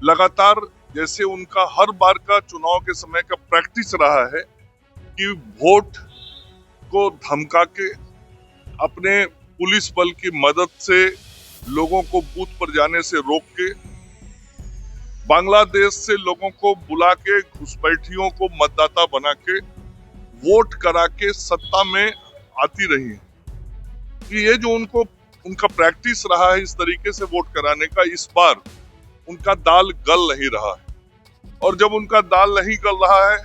लगातार जैसे उनका हर बार का चुनाव के समय का प्रैक्टिस रहा है कि वोट को धमका के अपने पुलिस बल की मदद से लोगों को बूथ पर जाने से रोक के बांग्लादेश से लोगों को बुला के घुसपैठियों को मतदाता बना के वोट करा के सत्ता में आती रही है। कि ये जो उनका प्रैक्टिस रहा है इस तरीके से वोट कराने का, इस बार उनका दाल गल नहीं रहा है। और जब उनका दाल नहीं गल रहा है,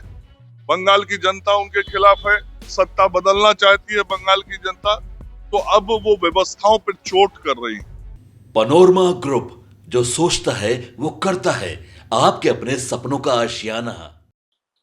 बंगाल की जनता उनके खिलाफ है, सत्ता बदलना चाहती है बंगाल की जनता, तो अब वो व्यवस्थाओं पर चोट कर रही है। पनोरमा ग्रुप, जो सोचता है वो करता है, आपके अपने सपनों का आशियाना।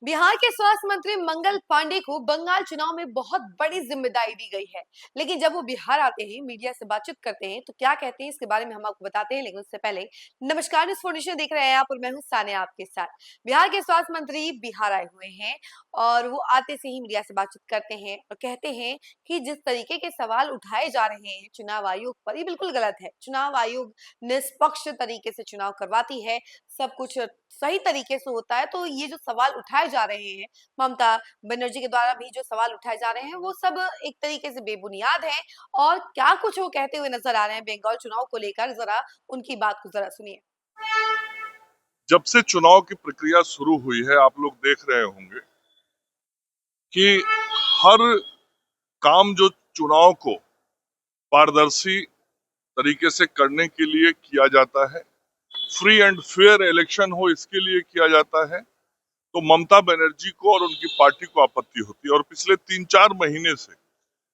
बिहार के स्वास्थ्य मंत्री मंगल पांडे को बंगाल चुनाव में बहुत बड़ी जिम्मेदारी दी गई है, लेकिन जब वो बिहार आते हैं, मीडिया से बातचीत करते हैं, तो क्या कहते हैं इसके बारे में हम आपको बताते हैं। लेकिन उससे पहले नमस्कार, न्यूज़ फाउंडेशन देख रहे हैं आप और मैं हूं सानिया आपके साथ। बिहार के स्वास्थ्य मंत्री बिहार आए हुए हैं और वो आते से ही मीडिया से बातचीत करते हैं और कहते हैं कि जिस तरीके के सवाल उठाए जा रहे हैं चुनाव आयोग पर, ये बिल्कुल गलत है। चुनाव आयोग निष्पक्ष तरीके से चुनाव करवाती है, सब कुछ सही तरीके से होता है। तो ये जो सवाल उठाए जा रहे हैं ममता बनर्जी के द्वारा भी जो सवाल उठाए जा रहे हैं वो सब एक तरीके से बेबुनियाद है। और क्या कुछ वो कहते हुए नजर आ रहे हैं बंगाल चुनाव को लेकर, जरा उनकी बात को जरा सुनिए। जब से चुनाव की प्रक्रिया शुरू हुई है, आप लोग देख रहे होंगे कि हर काम जो चुनाव को पारदर्शी तरीके से करने के लिए किया जाता है, फ्री एंड फेयर इलेक्शन हो इसके लिए किया जाता है, तो ममता बनर्जी को और उनकी पार्टी को आपत्ति होती है। और पिछले 3-4 महीने से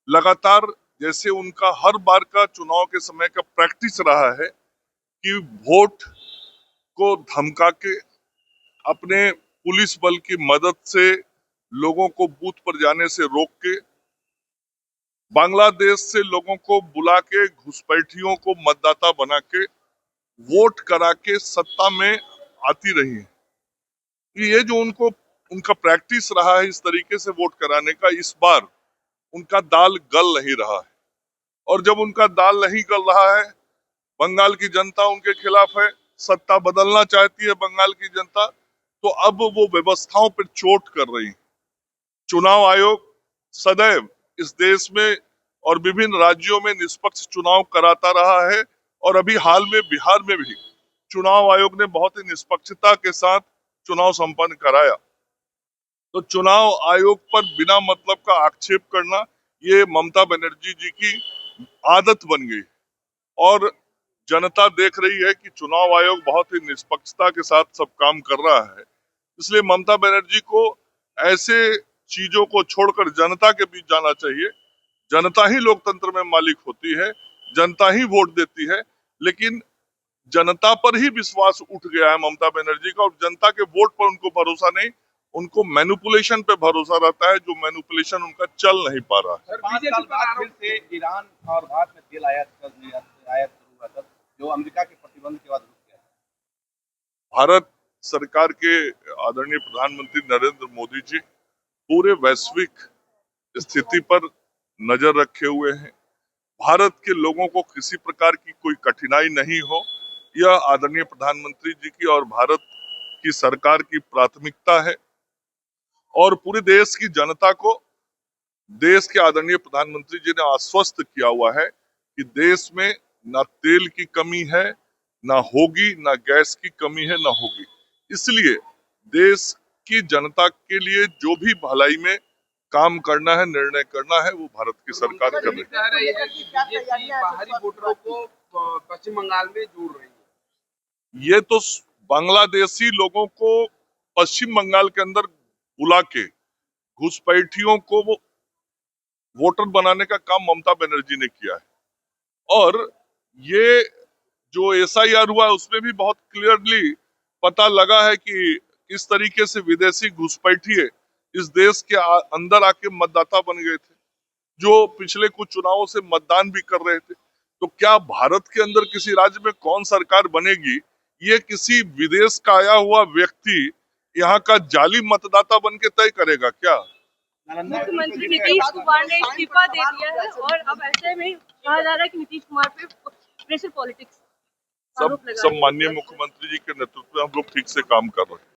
लगातार जैसे उनका हर बार का चुनाव के समय का प्रैक्टिस रहा है कि वोट को धमका के अपने पुलिस बल की मदद से लोगों को बूथ पर जाने से रोक के बांग्लादेश से लोगों को बुला के घुसपैठियों को मतदाता बना के वोट करा के सत्ता में आती रही है। कि ये जो उनका प्रैक्टिस रहा है इस तरीके से वोट कराने का, इस बार उनका दाल गल नहीं रहा है। और जब उनका दाल नहीं गल रहा है, बंगाल की जनता उनके खिलाफ है, सत्ता बदलना चाहती है बंगाल की जनता, तो अब वो व्यवस्थाओं पर चोट कर रही है। चुनाव आयोग सदैव इस देश में और विभिन्न राज्यों में निष्पक्ष चुनाव कराता रहा है और अभी हाल में बिहार में भी चुनाव आयोग ने बहुत ही निष्पक्षता के साथ चुनाव संपन्न कराया। तो चुनाव आयोग पर बिना मतलब का आक्षेप करना, ये ममता बनर्जी जी की आदत बन गई और जनता देख रही है कि चुनाव आयोग बहुत ही निष्पक्षता के साथ सब काम कर रहा है। इसलिए ममता बनर्जी को ऐसे चीजों को छोड़कर जनता के बीच जाना चाहिए। जनता ही लोकतंत्र में मालिक होती है, जनता ही वोट देती है, लेकिन जनता पर ही विश्वास उठ गया है ममता बनर्जी का और जनता के वोट पर उनको भरोसा नहीं, उनको मैनिपुलेशन पे भरोसा रहता है, जो मैनिपुलेशन उनका चल नहीं पा रहा है। 5 साल बाद फिर से ईरान और भारत में तेल आयात शुरू हुआ था, जो अमेरिका के प्रतिबंध के बाद रुक गया था। भारत सरकार के आदरणीय प्रधानमंत्री नरेंद्र मोदी जी पूरे वैश्विक स्थिति पर नजर रखे हुए हैं। भारत के लोगों को किसी प्रकार की कोई कठिनाई नहीं हो, यह आदरणीय प्रधानमंत्री जी की और भारत की सरकार की प्राथमिकता है। और पूरे देश की जनता को देश के आदरणीय प्रधानमंत्री जी ने आश्वस्त किया हुआ है कि देश में ना तेल की कमी है, ना होगी, ना गैस की कमी है, ना होगी। इसलिए देश की जनता के लिए जो भी भलाई में काम करना है, निर्णय करना है, वो भारत की सरकार कर रही है। बीजेपी बाहरी वोटरों को पश्चिम बंगाल में जोड़ रही है। ये तो बांग्लादेशी लोगों को पश्चिम बंगाल के अंदर बुला के घुसपैठियों को वो वोटर बनाने का काम ममता बनर्जी ने किया है। और ये जो एसआईआर हुआ उसमें भी बहुत क्लियरली पता लगा है कि किस तरीके से विदेशी घुसपैठिए इस देश के अंदर आके मतदाता बन गए थे, जो पिछले कुछ चुनावों से मतदान भी कर रहे थे। तो क्या भारत के अंदर किसी राज्य में कौन सरकार बनेगी, ये किसी विदेश का आया हुआ व्यक्ति यहाँ का जाली मतदाता बन के तय करेगा क्या? मुख्यमंत्री नीतीश कुमार ने इस्तीफा दे दिया है और अब ऐसे में कहा जा रहा है कि नीतीश कुमार पे प्रेशर पॉलिटिक्स। सब आरोप लगा सब रहे हैं। माननीय मुख्यमंत्री जी के नेतृत्व में हम लोग ठीक से काम कर रहे हैं।